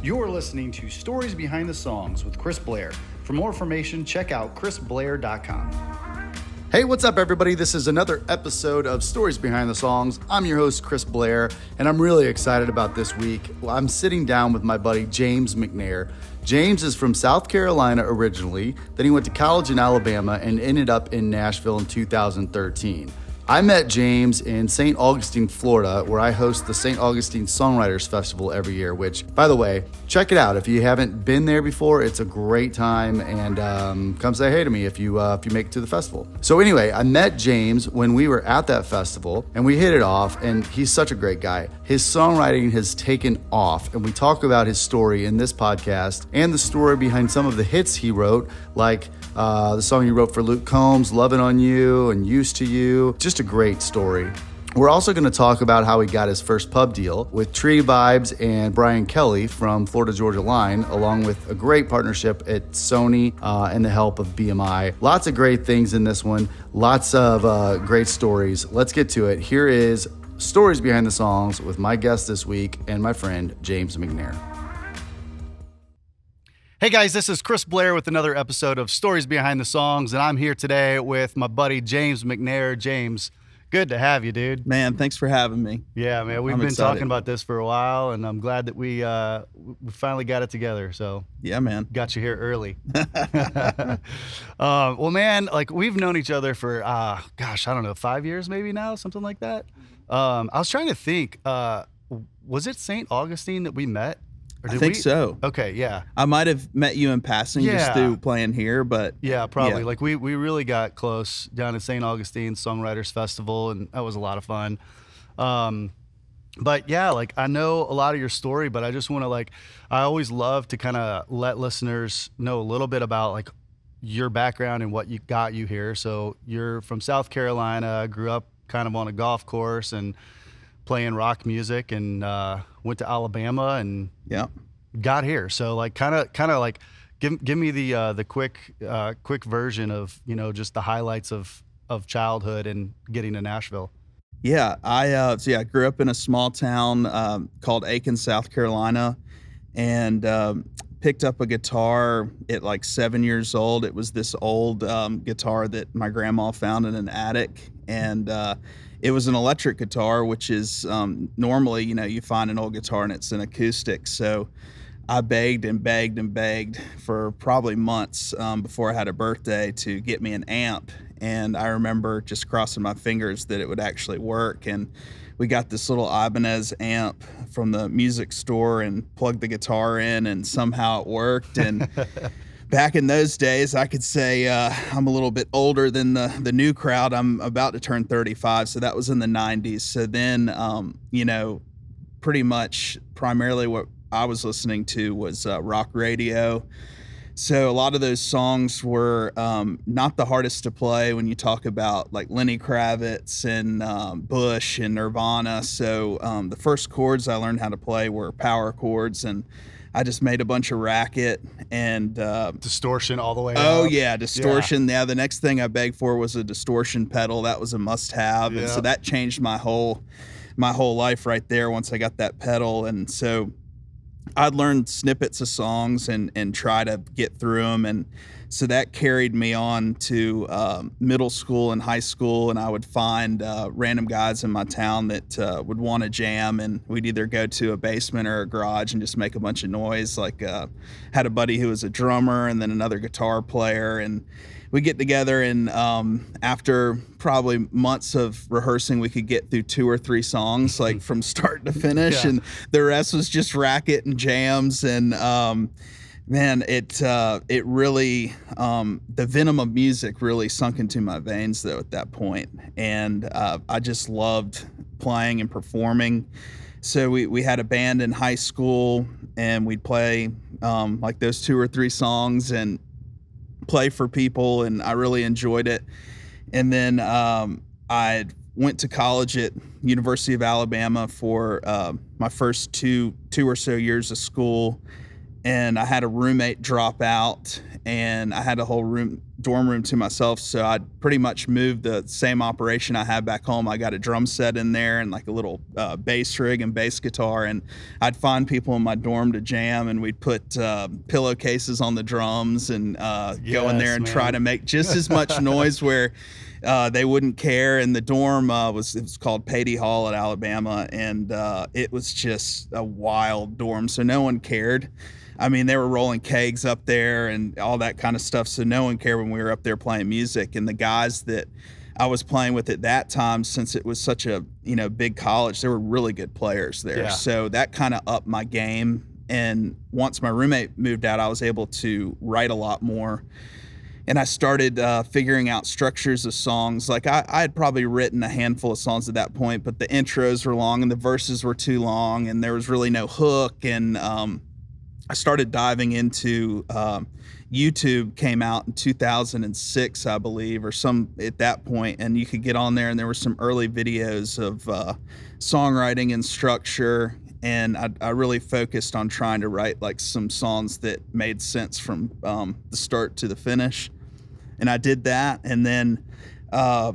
You're listening to Stories Behind the Songs with Chris Blair. For more information, check out chrisblair.com. Hey, what's up, everybody? This is another episode of Stories Behind the Songs. I'm your host, Chris Blair, and I'm really excited about this week. I'm sitting down with my buddy, James McNair. James is from South Carolina originally, then he went to college in Alabama and ended up in Nashville in 2013. I met James in St. Augustine, Florida, where I host the St. Augustine Songwriters Festival every year, which, by the way, check it out. If you haven't been there before, it's a great time, and come say hey to me if you make it to the festival. So anyway, I met James when we were at that festival, and we hit it off, and he's such a great guy. His songwriting has taken off, and we talk about his story in this podcast and the story behind some of the hits he wrote, like the song he wrote for Luke Combs, Lovin on You and Used to You. Just a great story. We're also going to talk about how he got his first pub deal with Tree Vibes and Brian Kelly from Florida Georgia Line, along with a great partnership at Sony and the help of BMI. Lots of great things in this one. Lots of great stories. Let's get to it. Here is Stories Behind the Songs with my guest this week and my friend, James McNair. Hey guys, this is Chris Blair with another episode of Stories Behind the Songs, and I'm here today with my buddy James McNair. James, good to have you, dude. Man, thanks for having me. Yeah, man, we've been talking about this for a while, and I'm glad that we finally got it together. So yeah, man, got you here early. Well, man, like we've known each other for gosh, I don't know, 5 years maybe now, something like that. I was trying to think, was it St. Augustine that we met? I think so. Okay, yeah. I might have met you in passing just through playing here, but... Yeah, probably. Yeah. Like, we really got close down at St. Augustine Songwriters Festival, and that was a lot of fun. But, yeah, like, I know a lot of your story, but I just want to, like... I always love to kind of let listeners know a little bit about, like, your background and what got you here. So, you're from South Carolina, grew up kind of on a golf course, and playing rock music, and went to Alabama and got here. So like kind of like give me the quick version of, you know, just the highlights of childhood and getting to Nashville. Yeah, I grew up in a small town called Aiken, South Carolina, and picked up a guitar at like 7 years old. It was this old guitar that my grandma found in an attic, and it was an electric guitar, which is normally, you know, you find an old guitar and it's an acoustic. So I begged and begged and begged for probably months before I had a birthday to get me an amp. And I remember just crossing my fingers that it would actually work. And we got this little Ibanez amp from the music store and plugged the guitar in, and somehow it worked. And back in those days, I could say I'm a little bit older than the new crowd. I'm about to turn 35, so that was in the 90s. So then, you know, pretty much primarily what I was listening to was rock radio. So a lot of those songs were not the hardest to play when you talk about like Lenny Kravitz and Bush and Nirvana. So the first chords I learned how to play were power chords, and I just made a bunch of racket and distortion all the way Oh up. yeah, distortion. Yeah, the next thing I begged for was a distortion pedal. That was a must-have. And so that changed my whole life right there once I got that pedal. And so I'd learn snippets of songs and try to get through them. And so that carried me on to middle school and high school, and I would find random guys in my town that would want to jam, and we'd either go to a basement or a garage and just make a bunch of noise. Like had a buddy who was a drummer and then another guitar player, and we get together, and after probably months of rehearsing, we could get through 2 or 3 songs, like from start to finish, and the rest was just racket and jams. And man, it really, the venom of music really sunk into my veins though at that point. And I just loved playing and performing. So we had a band in high school, and we'd play like those 2 or 3 songs and play for people, and I really enjoyed it. And then I went to college at University of Alabama for my first two or so years of school. and I had a roommate drop out, and I had a whole dorm room to myself. So I pretty much moved the same operation I had back home. I got a drum set in there and like a little bass rig and bass guitar, and I'd find people in my dorm to jam, and we'd put pillowcases on the drums and go in there and try to make just as much noise where they wouldn't care. And the dorm it was called Patey Hall at Alabama, and it was just a wild dorm, so no one cared. I mean, they were rolling kegs up there and all that kind of stuff, so no one cared when we were up there playing music. And the guys that I was playing with at that time, since it was such a big college, they were really good players there. Yeah. So that kind of upped my game. And once my roommate moved out, I was able to write a lot more. And I started figuring out structures of songs. Like I had probably written a handful of songs at that point, but the intros were long and the verses were too long, and there was really no hook. And I started diving into YouTube. Came out in 2006, I believe, or some at that point, and you could get on there, and there were some early videos of songwriting and structure, and I really focused on trying to write like some songs that made sense from the start to the finish, and I did that. And then I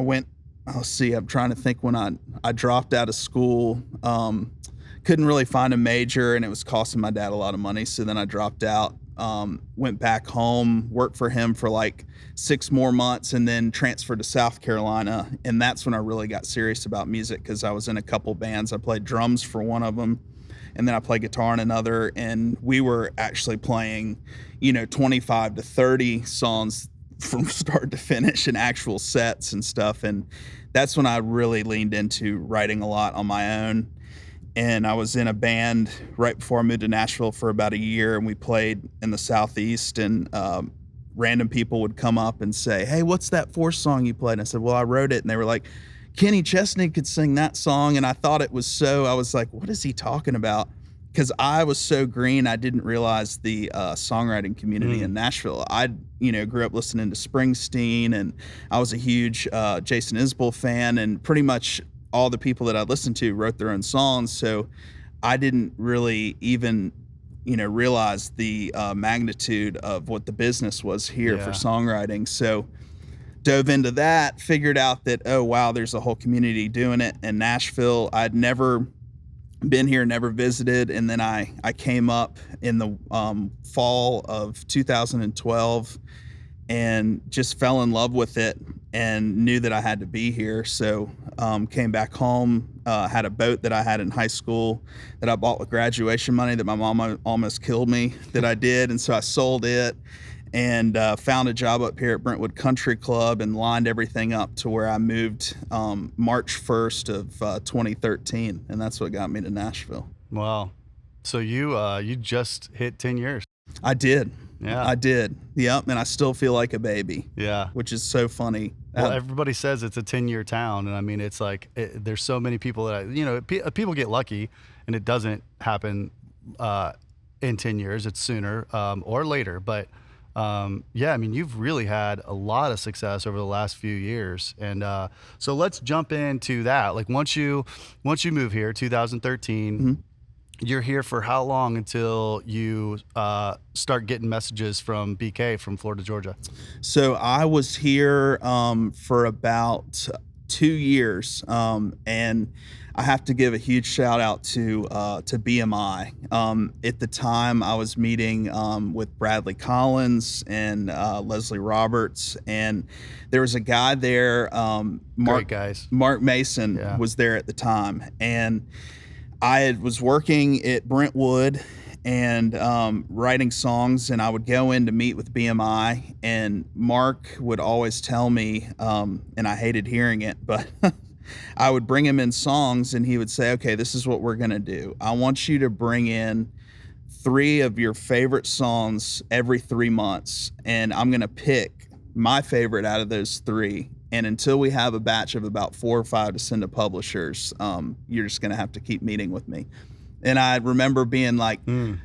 went, I'm trying to think, when I dropped out of school. Couldn't really find a major, and it was costing my dad a lot of money. So then I dropped out, went back home, worked for him for like 6 more months, and then transferred to South Carolina. And that's when I really got serious about music, because I was in a couple bands. I played drums for one of them, and then I played guitar in another. And we were actually playing, 25 to 30 songs from start to finish in actual sets and stuff. And that's when I really leaned into writing a lot on my own. And I was in a band right before I moved to Nashville for about a year, and we played in the Southeast, and random people would come up and say, "Hey, what's that 4th song you played?" And I said, "Well, I wrote it." And they were like, "Kenny Chesney could sing that song." And I thought it was I was like, what is he talking about? Because I was so green, I didn't realize the songwriting community in Nashville. I grew up listening to Springsteen, and I was a huge Jason Isbell fan, and pretty much all the people that I listened to wrote their own songs. So I didn't really even, realize the magnitude of what the business was here for songwriting. So dove into that, figured out that, oh, wow, there's a whole community doing it in Nashville. I'd never been here, never visited. And then I came up in the fall of 2012 and just fell in love with it and knew that I had to be here. So came back home, had a boat that I had in high school that I bought with graduation money that my mama almost killed me that I did. And so I sold it and found a job up here at Brentwood Country Club and lined everything up to where I moved March 1st of 2013. And that's what got me to Nashville. Wow. So you just hit 10 years. I did. Yeah. I did. Yep. And I still feel like a baby. Yeah. Which is so funny. Well, everybody says it's a 10-year town. And I mean, it's like, there's so many people that, people get lucky and it doesn't happen in 10 years. It's sooner or later. But yeah, I mean, you've really had a lot of success over the last few years. And so let's jump into that. Like once you move here, 2013, mm-hmm. You're here for how long until you start getting messages from BK from Florida, Georgia? So I was here for about 2 years, and I have to give a huge shout out to BMI. At the time, I was meeting with Bradley Collins and Leslie Roberts, and there was a guy there. Great guys. Mark Mason was there at the time, and I was working at Brentwood and writing songs, and I would go in to meet with BMI, and Mark would always tell me, and I hated hearing it, but I would bring him in songs, and he would say, okay, this is what we're going to do. I want you to bring in 3 of your favorite songs every 3 months, and I'm going to pick my favorite out of those 3. And until we have a batch of about 4 or 5 to send to publishers, you're just going to have to keep meeting with me. And I remember being like,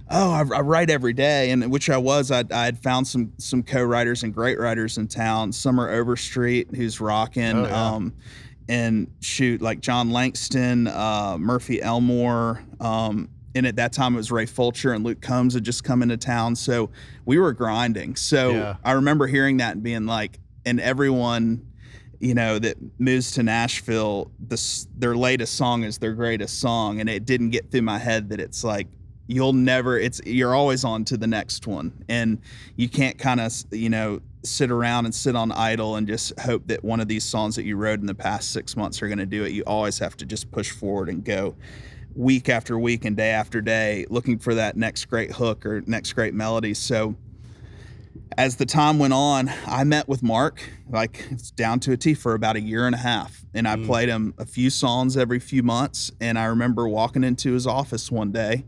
I write every day, and which I was. I had found some co-writers and great writers in town. Summer Overstreet, who's rocking, and like John Langston, Murphy Elmore. And And at that time, it was Ray Fulcher and Luke Combs had just come into town. So we were grinding. So I remember hearing that and being like, and everyone, you know, that moves to Nashville, their latest song is their greatest song. And it didn't get through my head that it's like, you're always on to the next one. And you can't kind of, you know, sit around and sit on idle and just hope that one of these songs that you wrote in the past 6 months are going to do it. You always have to just push forward and go week after week and day after day looking for that next great hook or next great melody. So as the time went on, I met with Mark, like it's down to a T, for about a year and a half. And I played him a few songs every few months. And I remember walking into his office one day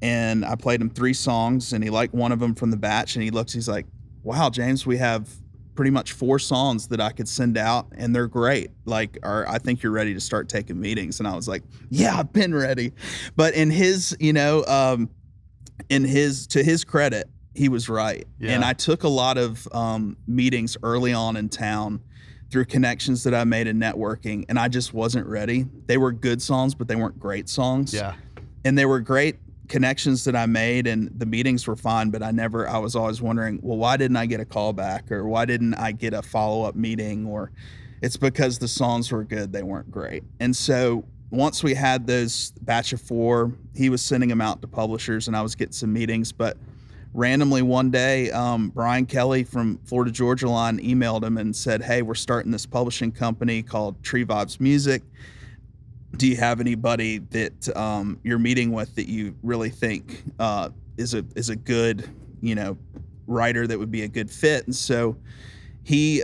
and I played him 3 songs and he liked one of them from the batch. And he's like, wow, James, we have pretty much 4 songs that I could send out and they're great. Like, I think you're ready to start taking meetings. And I was like, yeah, I've been ready. But in his, you know, to his credit, he was right. Yeah. And I took a lot of meetings early on in town through connections that I made in networking, and I just wasn't ready. They were good songs, but they weren't great songs. Yeah. And they were great connections that I made, and the meetings were fine, but I was always wondering, well, why didn't I get a call back, or why didn't I get a follow-up meeting? Or it's because the songs were good, they weren't great. And so once we had those batch of 4, he was sending them out to publishers and I was getting some meetings. But randomly one day, Brian Kelly from Florida Georgia Line emailed him and said, hey, we're starting this publishing company called Tree Vibes Music. Do you have anybody that you're meeting with that you really think is a good, you know, writer that would be a good fit? And so he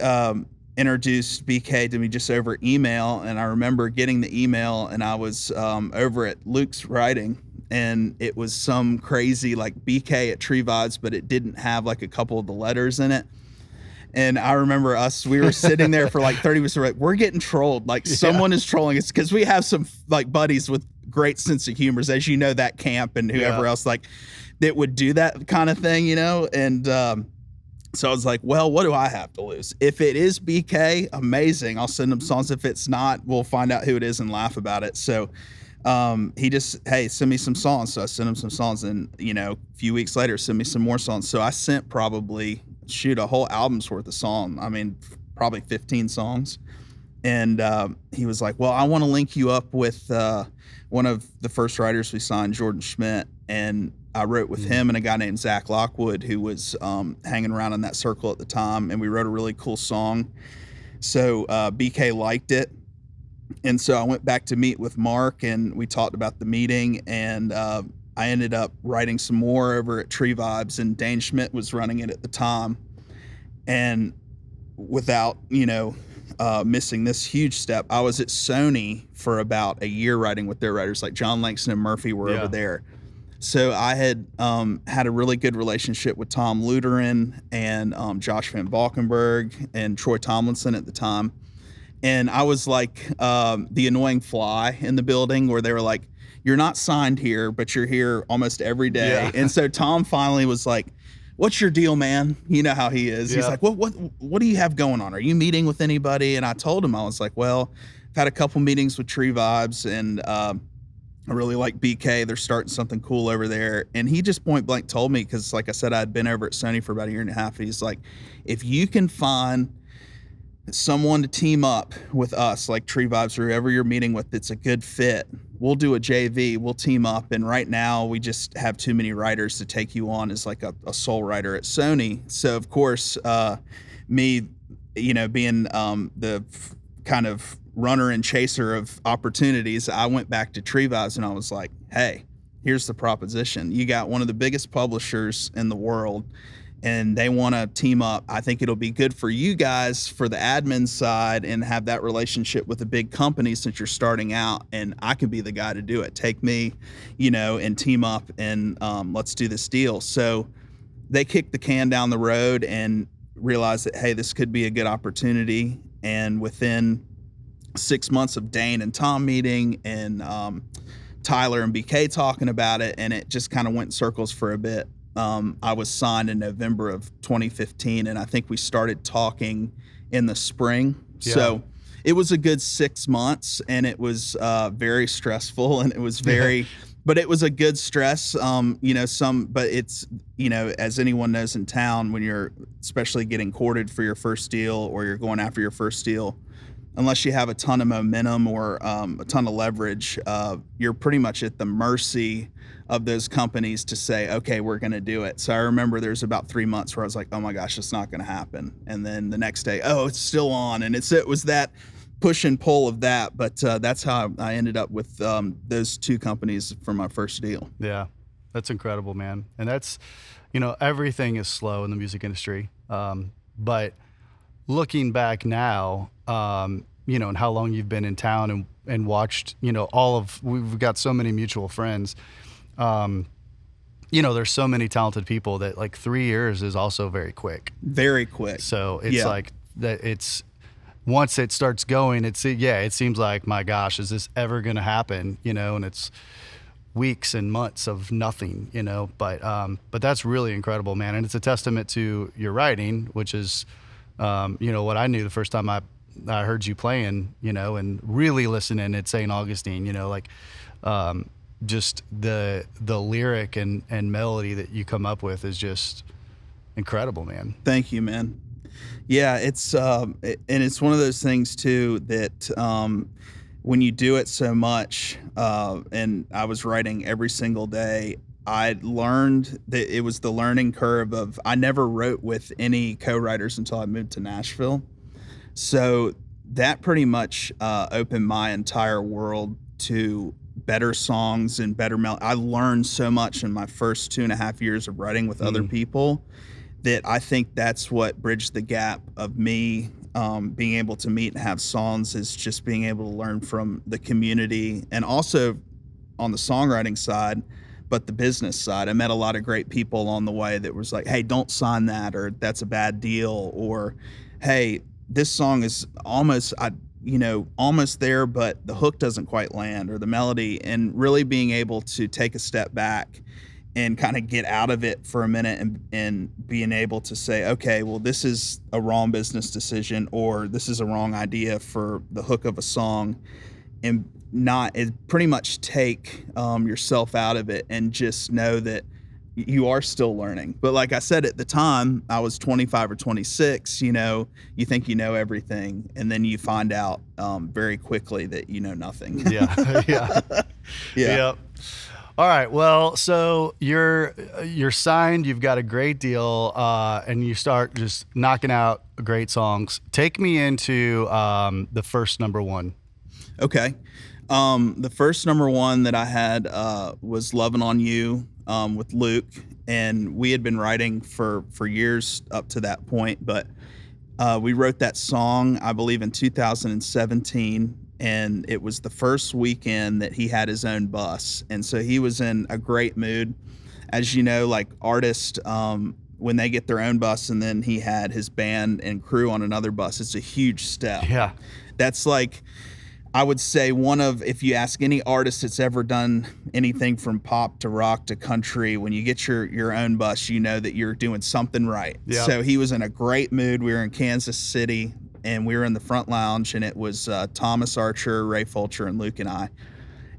introduced BK to me just over email. And I remember getting the email and I was over at Luke's writing, and it was some crazy like BK at Tree Vibes, but it didn't have like a couple of the letters in it. And I remember we were sitting there for like 30 minutes. We're getting trolled. Like someone is trolling us, because we have some like buddies with great sense of humor, as you know, that camp and whoever else like that would do that kind of thing, you know? And so I was like, well, what do I have to lose? If it is BK, amazing. I'll send him songs. If it's not, we'll find out who it is and laugh about it. So he just, hey, send me some songs. So I sent him some songs, and, you know, a few weeks later, send me some more songs. So I sent probably a whole album's worth of song. I mean, probably 15 songs. And he was like, well, I want to link you up with one of the first writers we signed, Jordan Schmidt. And I wrote with him and a guy named Zach Lockwood, who was hanging around in that circle at the time. And we wrote a really cool song. So BK liked it. And so I went back to meet with Mark, and we talked about the meeting, and I ended up writing some more over at Tree Vibes, and Dane Schmidt was running it at the time. And without, you know, missing this huge step, I was at Sony for about a year writing with their writers, like John Langston and Murphy were over there. So I had had a really good relationship with Tom Luderin and Josh Van Valkenburg and Troy Tomlinson at the time. And I was like the annoying fly in the building, where they were like, you're not signed here, but you're here almost every day. Yeah. And so Tom finally was like, what's your deal, man? You know how he is. Yeah. He's like, what do you have going on? Are you meeting with anybody? And I told him, I was like, well, I've had a couple meetings with Tree Vibes, and I really like BK. They're starting something cool over there. And he just point blank told me, because like I said, I'd been over at Sony for about a year and a half. He's like, if you can find someone to team up with us, like Tree Vibes or whoever you're meeting with, that's a good fit, we'll do a JV, we'll team up. And right now we just have too many writers to take you on as like a sole writer at Sony. So of course, me, you know, being the kind of runner and chaser of opportunities, I went back to Tree Vibes and I was like, hey, here's the proposition. You got one of the biggest publishers in the world, and they want to team up. I think it'll be good for you guys for the admin side and have that relationship with a big company since you're starting out, and I can be the guy to do it. Take me, you know, and team up, and let's do this deal. So they kicked the can down the road and realized that, hey, this could be a good opportunity. And within 6 months of Dane and Tom meeting and Tyler and BK talking about it, and it just kind of went in circles for a bit. I was signed in November of 2015, and I think we started talking in the spring. Yeah. So it was a good 6 months, and it was very stressful, and it was very but it was a good stress. But it's, as anyone knows in town, when you're especially getting courted for your first deal or you're going after your first deal, unless you have a ton of momentum or a ton of leverage, you're pretty much at the mercy of those companies to say, okay, we're going to do it. So I remember there's about 3 months where I was like, oh my gosh, it's not going to happen. And then the next day, oh, it's still on. And it was that push and pull of that. But that's how I ended up with those 2 companies for my first deal. Yeah, that's incredible, man. And that's, everything is slow in the music industry. But looking back now, and how long you've been in town and watched, we've got so many mutual friends. There's so many talented people that like 3 years is also very quick. Very quick. So it's like that. It's once it starts going, it seems like, my gosh, is this ever going to happen? And it's weeks and months of nothing, but that's really incredible, man. And it's a testament to your writing, which is, what I knew the first time I heard you playing, and really listening at St. Augustine, just the lyric and melody that you come up with is just incredible, man. Thank you, man. Yeah, it's and it's one of those things too that when you do it so much, and I was writing every single day, I learned that it was the learning curve of, I never wrote with any co-writers until I moved to Nashville. So that pretty much opened my entire world to better songs and better I learned so much in my first 2.5 years of writing with other people that I think that's what bridged the gap of me being able to meet and have songs, is just being able to learn from the community, and also on the songwriting side, but the business side. I met a lot of great people along the way that was like, hey, don't sign that, or that's a bad deal, or hey, this song is almost there, but the hook doesn't quite land, or the melody, and really being able to take a step back and kind of get out of it for a minute and being able to say, okay, well, this is a wrong business decision, or this is a wrong idea for the hook of a song, and pretty much take yourself out of it and just know that you are still learning. But like I said, at the time, I was 25 or 26, you think you know everything, and then you find out very quickly that you know nothing. Yeah. Yep. All right. Well, so you're signed, you've got a great deal, and you start just knocking out great songs. Take me into the first number one. Okay. The first number one that I had was Lovin' on You with Luke, and we had been writing for years up to that point, but we wrote that song, I believe, in 2017, and it was the first weekend that he had his own bus, and so he was in a great mood. As you know, like artists, when they get their own bus and then he had his band and crew on another bus, it's a huge step. Yeah. That's like, I would say, if you ask any artist that's ever done anything from pop to rock to country, when you get your own bus, you know that you're doing something right. Yep. So he was in a great mood. We were in Kansas City, and we were in the front lounge, and it was Thomas Archer, Ray Fulcher, and Luke and I.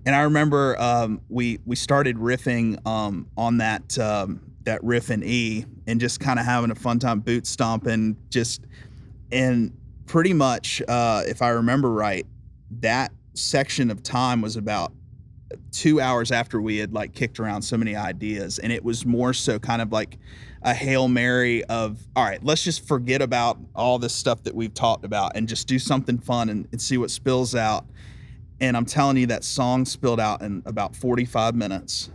And I remember we started riffing on that riff in E, and just kind of having a fun time, boot stomping, and pretty much, if I remember right, that section of time was about 2 hours after we had like kicked around so many ideas, and it was more so kind of like a Hail Mary of, all right, let's just forget about all this stuff that we've talked about and just do something fun and see what spills out. And I'm telling you, that song spilled out in about 45 minutes.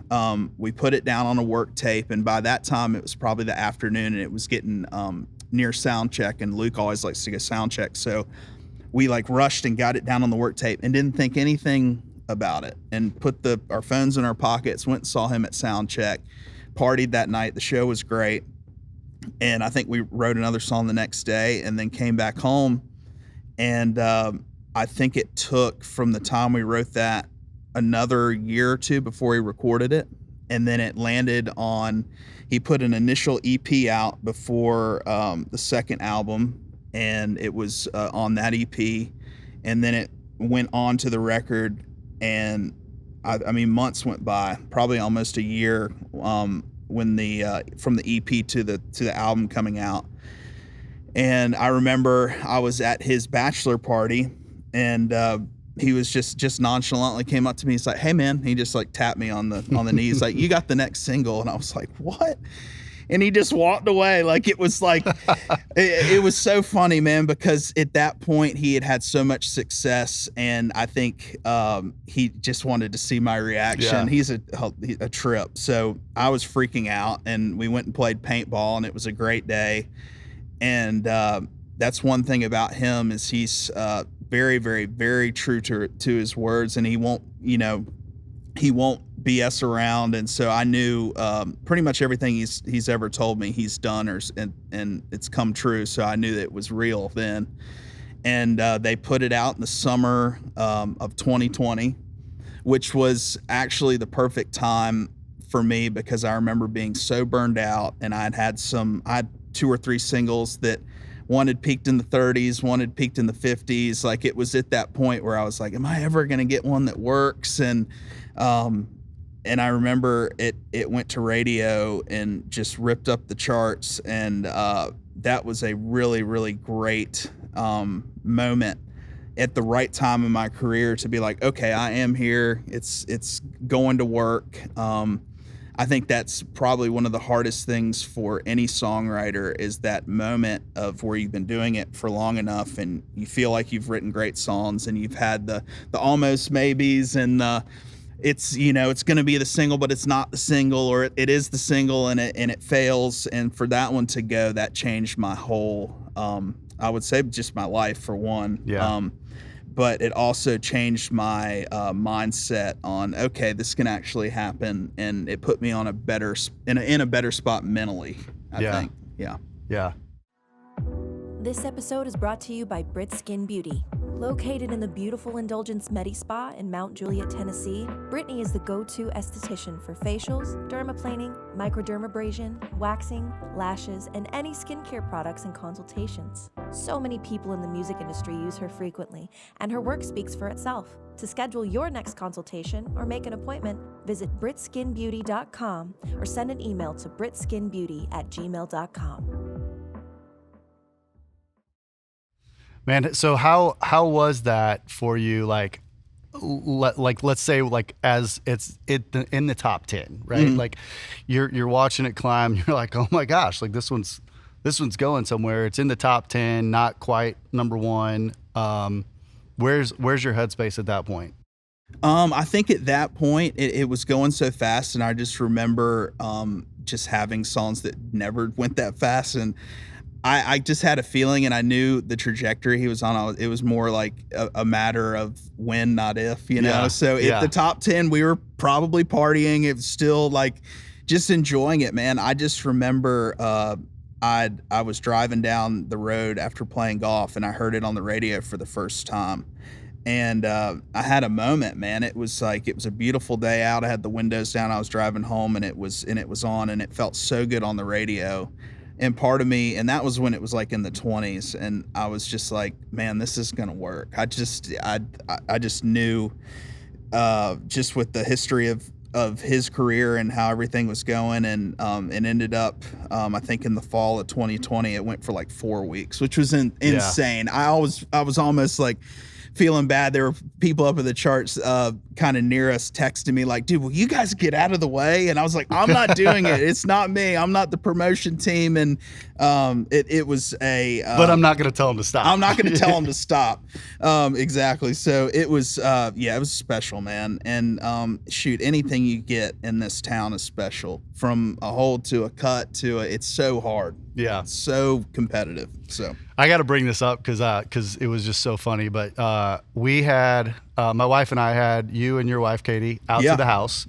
We put it down on a work tape, and by that time it was probably the afternoon, and it was getting near sound check, and Luke always likes to get sound check, so we like rushed and got it down on the work tape and didn't think anything about it, and put our phones in our pockets, went and saw him at sound check, partied that night. The show was great. And I think we wrote another song the next day, and then came back home. And I think it took, from the time we wrote that, another year or two before he recorded it. And then it landed on, he put an initial EP out before the second album, and it was on that EP, and then it went on to the record, and I mean, months went by, probably almost a year, when the from the EP to the album coming out. And I remember I was at his bachelor party, and he was just nonchalantly came up to me. He's like, "Hey man," he just like tapped me on the knees, like, "You got the next single." And I was like, "What?" And he just walked away. Like, it was like, it was so funny, man, because at that point he had so much success, and I think he just wanted to see my reaction. Yeah. He's a trip. So I was freaking out, and we went and played paintball, and it was a great day. And that's one thing about him, is he's very, very, very true to his words, and he won't BS around. And so I knew pretty much everything he's ever told me he's done, and it's come true. So I knew that it was real then. And they put it out in the summer of 2020, which was actually the perfect time for me, because I remember being so burned out, and I had 2 or 3 singles that one had peaked in the 30s, one had peaked in the 50s. Like, it was at that point where I was like, am I ever going to get one that works? And I remember it went to radio and just ripped up the charts. And that was a really, really great moment at the right time in my career to be like, okay, I am here. It's going to work. I think that's probably one of the hardest things for any songwriter, is that moment of where you've been doing it for long enough and you feel like you've written great songs, and you've had the almost maybes, and it's going to be the single, but it's not the single, or it is the single and it fails. And for that one to go, that changed my whole, I would say just my life, for one. Yeah. But it also changed my mindset on, okay, this can actually happen, and it put me on a better spot mentally, I think. Yeah. Yeah. This episode is brought to you by Brit Skin Beauty. Located in the beautiful Indulgence Medi Spa in Mount Juliet, Tennessee, Brittany is the go-to esthetician for facials, dermaplaning, microdermabrasion, waxing, lashes, and any skincare products and consultations. So many people in the music industry use her frequently, and her work speaks for itself. To schedule your next consultation or make an appointment, visit britskinbeauty.com or send an email to britskinbeauty@gmail.com. Man, so how was that for you? Like let's say, like, as it's in the top 10, right? Mm-hmm. Like you're watching it climb. You're like, oh my gosh, like this one's going somewhere. It's in the top 10, not quite number 1. Where's your headspace at that point? I think at that point it was going so fast, and I just remember just having songs that never went that fast, and I just had a feeling, and I knew the trajectory he was on. It was more like a matter of when, not if, you know? Yeah. So at the top 10, we were probably partying. It was still like just enjoying it, man. I just remember I was driving down the road after playing golf, and I heard it on the radio for the first time. And I had a moment, man. It was a beautiful day out. I had the windows down. I was driving home, and it was on, and it felt so good on the radio. And part of me, and that was when it was like in the 20s, and I was just like, man, this is gonna work. I just knew, just with the history of his career and how everything was going, and it ended up, I think in the fall of 2020, it went for like 4 weeks, which was insane. I was almost like feeling bad. There were people up in the charts kind of near us texting me like, dude, will you guys get out of the way? And I was like, I'm not doing it. It's not me. I'm not the promotion team. And it was a... but I'm not going to tell them to stop. I'm not going to tell them to stop. Exactly. So it was, it was special, man. And shoot, anything you get in this town is special, from a hold to a cut to it's so hard. Yeah. It's so competitive. So I got to bring this up because it was just so funny. But we had, my wife and I had you and your wife, Katie, out to the house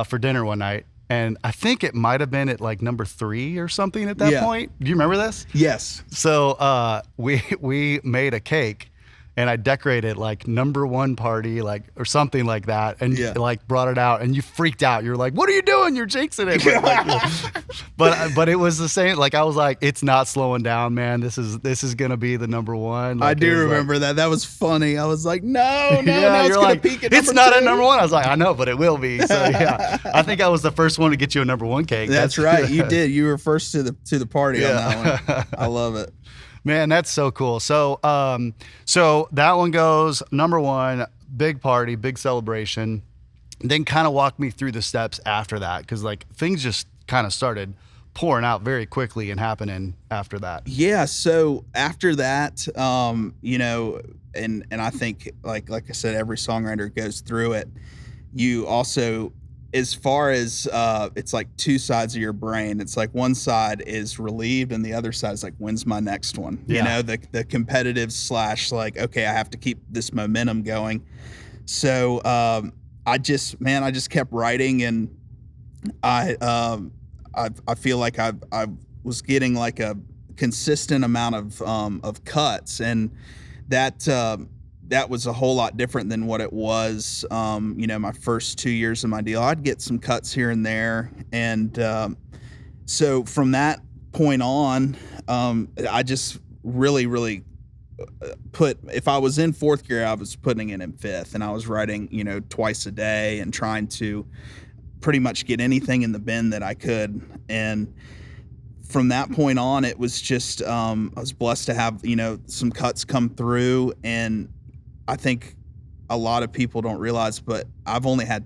for dinner one night. And I think it might have been at like number 3 or something at that point. Do you remember this? Yes. So we made a cake, and I decorated like #1 party, like, or something like that, and like brought it out, and you freaked out. You're like, "What are you doing? You're jinxing it." But it was the same. Like, I was like, "It's not slowing down, man. This is gonna be the #1." Like, I do remember that. That was funny. I was like, no, yeah, you're like, peak at it's not two. at #1. I was like, I know, but it will be. So yeah, I think I was the first one to get you a #1 cake. That's right. You did. You were first to the party on that one. I love it. Man, that's so cool. So so that one goes #1, big party, big celebration. Then kind of walk me through the steps after that, because like things just kind of started pouring out very quickly and happening after that. Yeah. So after that, you know, and I think like I said, every songwriter goes through it. You also, as far as it's like two sides of your brain. It's like one side is relieved and the other side is like, when's my next one? Yeah. You know, the competitive / like, okay, I have to keep this momentum going. So I just kept writing, and I feel like I was getting like a consistent amount of cuts, and that was a whole lot different than what it was, you know, my first 2 years of my deal. I'd get some cuts here and there. And so from that point on, I just really if I was in fourth gear, I was putting it in fifth, and I was writing, you know, twice a day and trying to pretty much get anything in the bin that I could. And from that point on, it was just, I was blessed to have, you know, some cuts come through. And I think a lot of people don't realize, but I've only had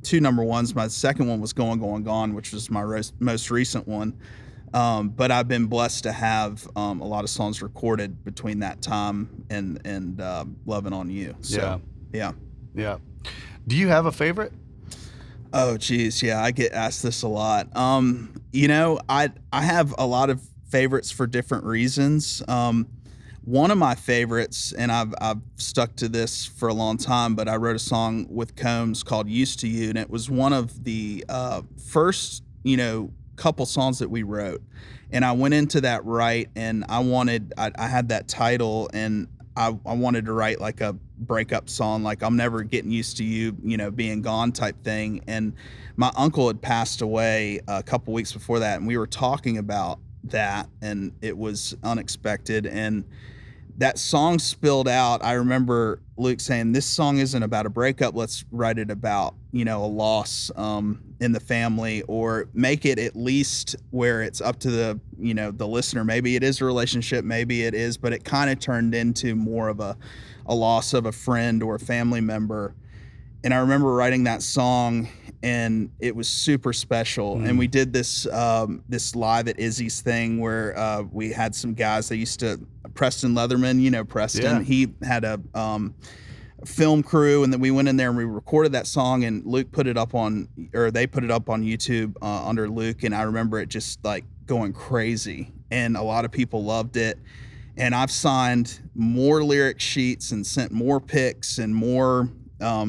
2 #1s. My second one was Going, Going, Gone, which was my most recent one. But I've been blessed to have a lot of songs recorded between that time and Lovin' on You. So, yeah. Do you have a favorite? Oh, geez. Yeah, I get asked this a lot. You know, I have a lot of favorites for different reasons. One of my favorites, and I've stuck to this for a long time, but I wrote a song with Combs called Used to You, and it was one of the first, you know, couple songs that we wrote. And I went into that and I had that title, and I wanted to write like a breakup song, like I'm never getting used to you, you know, being gone type thing. And my uncle had passed away a couple weeks before that, and we were talking about that, and it was unexpected. And that song spilled out. I remember Luke saying, this song isn't about a breakup. Let's write it about, you know, a loss in the family, or make it at least where it's up to the, you know, the listener. Maybe it is a relationship, maybe it is, but it kind of turned into more of a loss of a friend or a family member. And I remember writing that song, and it was super special. And we did this live at Izzy's thing where we had some guys that used to, Preston Leatherman, you know, Preston, he had a film crew, and then we went in there and we recorded that song, and Luke put it up on, or they put it up on YouTube under Luke. And I remember it just like going crazy, and a lot of people loved it. And I've signed more lyric sheets and sent more pics and more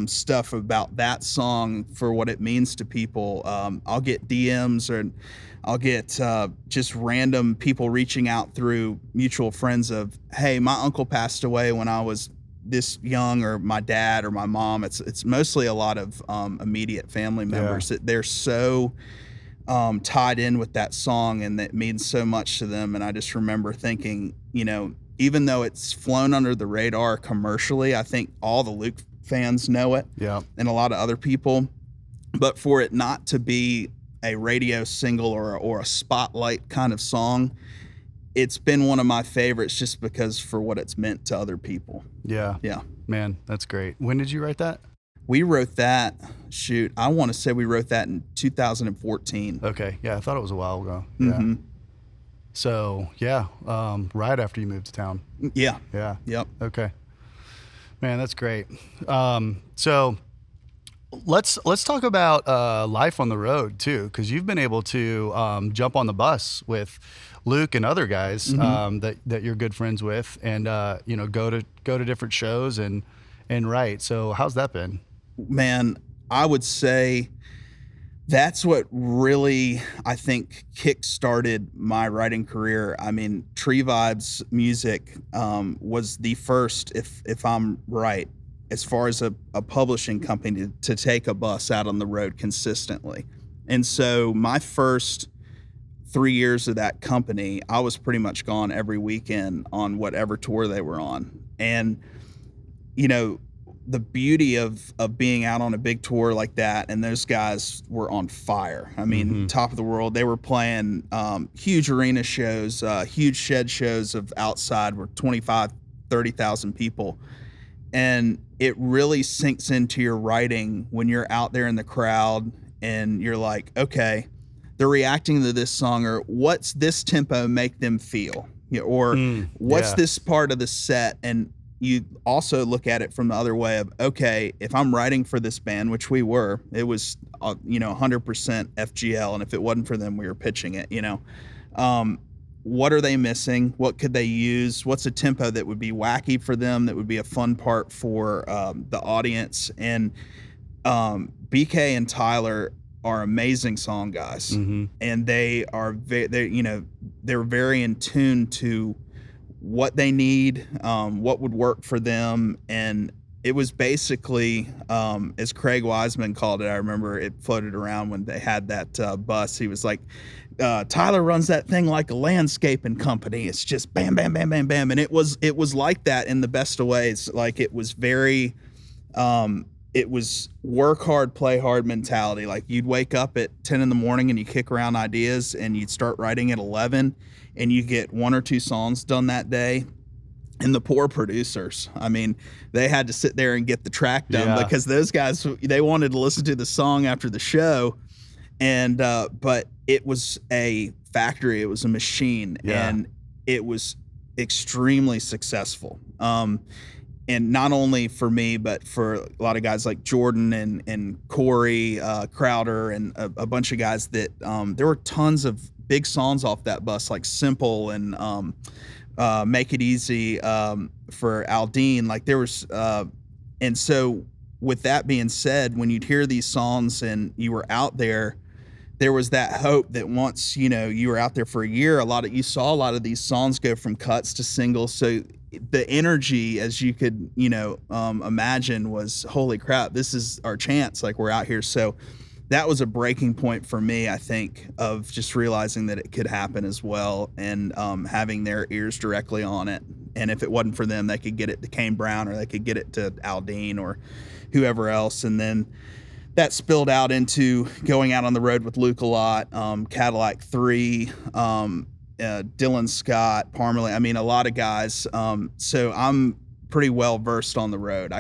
stuff about that song for what it means to people. I'll get DMs, or I'll get just random people reaching out through mutual friends of, hey, my uncle passed away when I was this young, or my dad or my mom. It's mostly a lot of immediate family members that they're so tied in with that song, and that means so much to them. And I just remember thinking, you know, even though it's flown under the radar commercially, I think all the Luke fans know it, and a lot of other people. But for it not to be a radio single or a spotlight kind of song, it's been one of my favorites just because for what it's meant to other people. Yeah. Man, that's great. When did you write that? We wrote that, I want to say we wrote that in 2014. Okay. Yeah, I thought it was a while ago. Yeah. So, right after you moved to town. Yeah. Yep. Okay. Man, that's great. So let's talk about life on the road too, because you've been able to jump on the bus with Luke and other guys that you're good friends with, and you know, go to different shows and write. So how's that been? Man, I would say That's what really, I think, kick-started my writing career. I mean, Tree Vibes Music was the first, if I'm right, as far as a publishing company to take a bus out on the road consistently. And so my first 3 years of that company, I was pretty much gone every weekend on whatever tour they were on. And, you know, the beauty of being out on a big tour like that, and those guys were on fire. I mean, top of the world. They were playing huge arena shows, huge shed shows of outside were 25, 30,000 people. And it really sinks into your writing when you're out there in the crowd and you're like, okay, they're reacting to this song, or what's this tempo make them feel? You know, or what's this part of the set? And you also look at it from the other way of, okay, if I'm writing for this band, which we were, it was, 100% FGL. And if it wasn't for them, we were pitching it, what are they missing? What could they use? What's a tempo that would be wacky for them? That would be a fun part for the audience. And BK and Tyler are amazing song guys, and they are they're very in tune to what they need, what would work for them. And it was basically, as Craig Wiseman called it, I remember it floated around when they had that bus. He was like, Tyler runs that thing like a landscaping company. It's just bam, bam, bam, bam, bam. And it was like that in the best of ways. Like it was very, it was work hard, play hard mentality. Like you'd wake up at 10 in the morning and you kick around ideas and you'd start writing at 11 and you get 1 or 2 songs done that day. And the poor producers, I mean, they had to sit there and get the track done because those guys, they wanted to listen to the song after the show. And, but it was a factory, it was a machine, and it was extremely successful. And not only for me, but for a lot of guys like Jordan and Corey Crowder and a bunch of guys that there were tons of big songs off that bus, like Simple and Make It Easy for Aldine. Like there was, and so with that being said, when you'd hear these songs and you were out there, there was that hope that once, you were out there for a year, you saw a lot of these songs go from cuts to singles. So the energy, as you could, imagine, was, holy crap, this is our chance. Like we're out here. So that was a breaking point for me, I think, of just realizing that it could happen as well, and having their ears directly on it. And if it wasn't for them, they could get it to Kane Brown, or they could get it to Aldine or whoever else. And then that spilled out into going out on the road with Luke a lot, Cadillac 3, Dylan Scott, Parmalee. I mean, a lot of guys. So I'm pretty well versed on the road.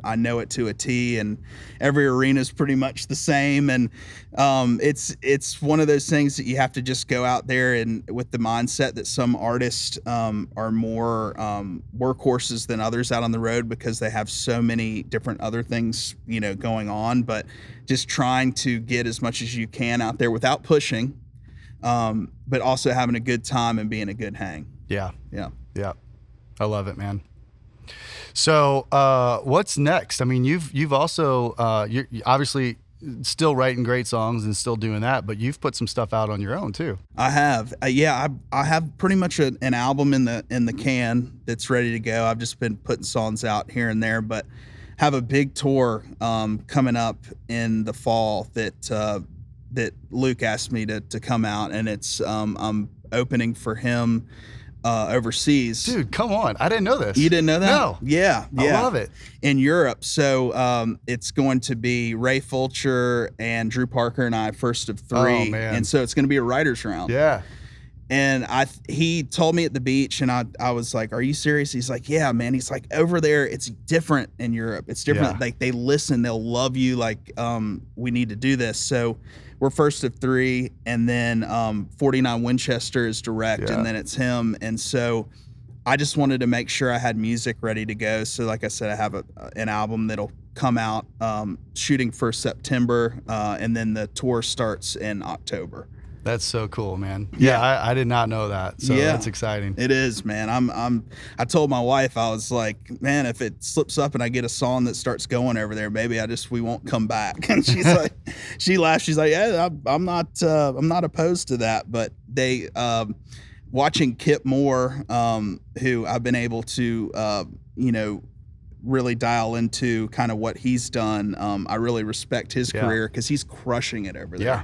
I know it to a T, and every arena is pretty much the same. And it's one of those things that you have to just go out there and with the mindset that some artists are more workhorses than others out on the road because they have so many different other things, going on. But just trying to get as much as you can out there without pushing, but also having a good time and being a good hang. Yeah. I love it, man. So, what's next? I mean, you've also, you're obviously still writing great songs and still doing that, but you've put some stuff out on your own too. I have. I have pretty much an album in the can that's ready to go. I've just been putting songs out here and there, but have a big tour, coming up in the fall that Luke asked me to come out, and it's, I'm opening for him overseas. Dude, come on. I didn't know this. You didn't know that? No. Yeah. I love it. In Europe. So it's going to be Ray Fulcher and Drew Parker and I, first of 3. Oh, man. And so it's going to be a writer's round. Yeah. And he told me at the beach, and I was like, are you serious? He's like, yeah, man. He's like, over there, it's different in Europe. It's different. Yeah. Like they listen, they'll love you. Like, we need to do this. So we're first of 3, and then 49 Winchester is direct, and then it's him. And so I just wanted to make sure I had music ready to go. So like I said, I have an album that'll come out, shooting for September, and then the tour starts in October. That's so cool, man. Yeah, I did not know that. So that's exciting. It is, man. I told my wife, I was like, man, if it slips up and I get a song that starts going over there, maybe we won't come back. And she's like, she laughed. She's like, yeah, I'm not opposed to that. But they, watching Kip Moore, who I've been able to, really dial into kind of what he's done. I really respect his career because he's crushing it over there. Yeah.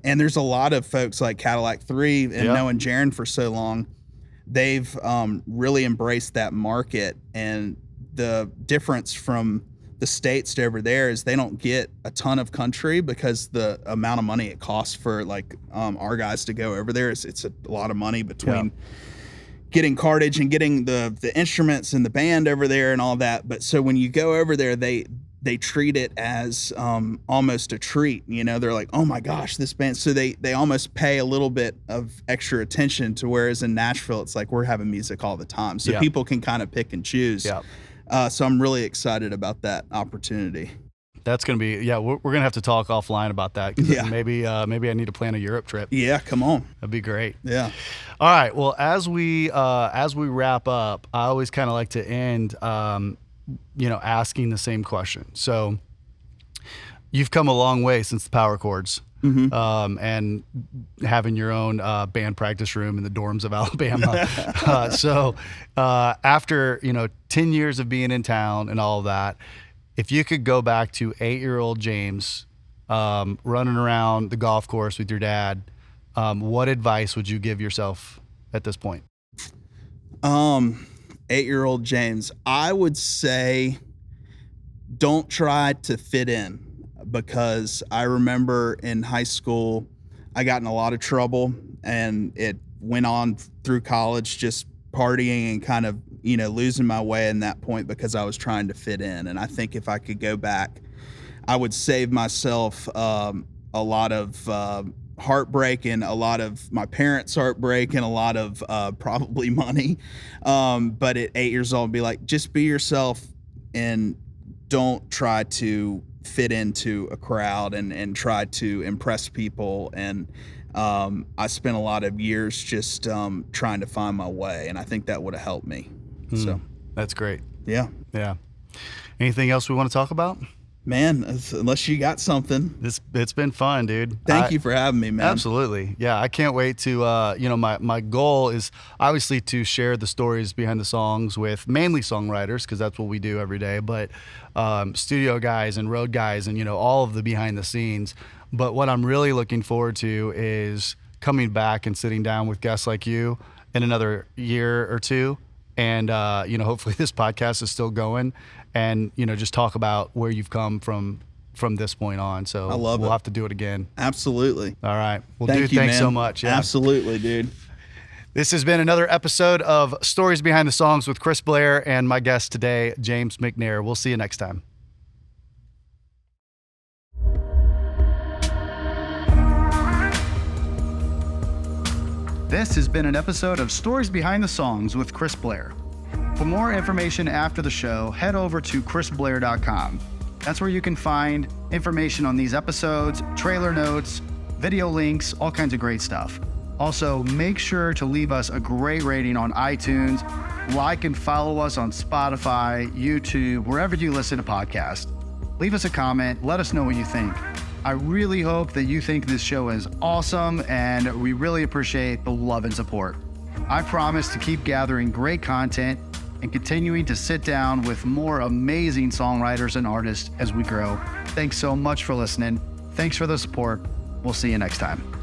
And there's a lot of folks like Cadillac 3 and knowing Jaron for so long, they've really embraced that market. And the difference from the States to over there is they don't get a ton of country because the amount of money it costs for like our guys to go over there, it's a lot of money between getting cartage and getting the instruments and the band over there and all that. But so when you go over there, they treat it as almost a treat. They're like, oh my gosh, this band. So they almost pay a little bit of extra attention to, whereas in Nashville, it's like we're having music all the time. So people can kind of pick and choose. So I'm really excited about that opportunity. That's going to be, we're going to have to talk offline about that. Maybe I need to plan a Europe trip. Yeah, come on. That'd be great. Yeah. All right. Well, as we wrap up, I always kind of like to end, asking the same question. So you've come a long way since the power chords, and having your own band practice room in the dorms of Alabama. So after 10 years of being in town and all of that, if you could go back to 8-year-old James running around the golf course with your dad, what advice would you give yourself at this point? 8-year-old James, I would say don't try to fit in, because I remember in high school I got in a lot of trouble, and it went on through college, just partying and kind of losing my way in that point because I was trying to fit in. And I think if I could go back, I would save myself a lot of heartbreak and a lot of my parents' heartbreak and a lot of probably money. But at 8 years old, be like, just be yourself and don't try to fit into a crowd and try to impress people. And I spent a lot of years just trying to find my way, and I think that would have helped me. So that's great. Yeah. Anything else we want to talk about? Man, unless you got something. It's been fun, dude. Thank you for having me, man. Absolutely. Yeah, I can't wait to, my goal is obviously to share the stories behind the songs with mainly songwriters, because that's what we do every day, but studio guys and road guys and, all of the behind the scenes. But what I'm really looking forward to is coming back and sitting down with guests like you in another year or two. And, hopefully this podcast is still going, and, just talk about where you've come from this point on. So I love we'll have to do it again. Absolutely. All right. Well, thanks man. So much. Yeah. Absolutely, dude. This has been another episode of Stories Behind the Songs with Chris Blair and my guest today, James McNair. We'll see you next time. This has been an episode of Stories Behind the Songs with Chris Blair. For more information after the show, head over to chrisblair.com. That's where you can find information on these episodes, trailer notes, video links, all kinds of great stuff. Also, make sure to leave us a great rating on iTunes, like and follow us on Spotify, YouTube, wherever you listen to podcasts. Leave us a comment, let us know what you think. I really hope that you think this show is awesome, and we really appreciate the love and support. I promise to keep gathering great content and continuing to sit down with more amazing songwriters and artists as we grow. Thanks so much for listening. Thanks for the support. We'll see you next time.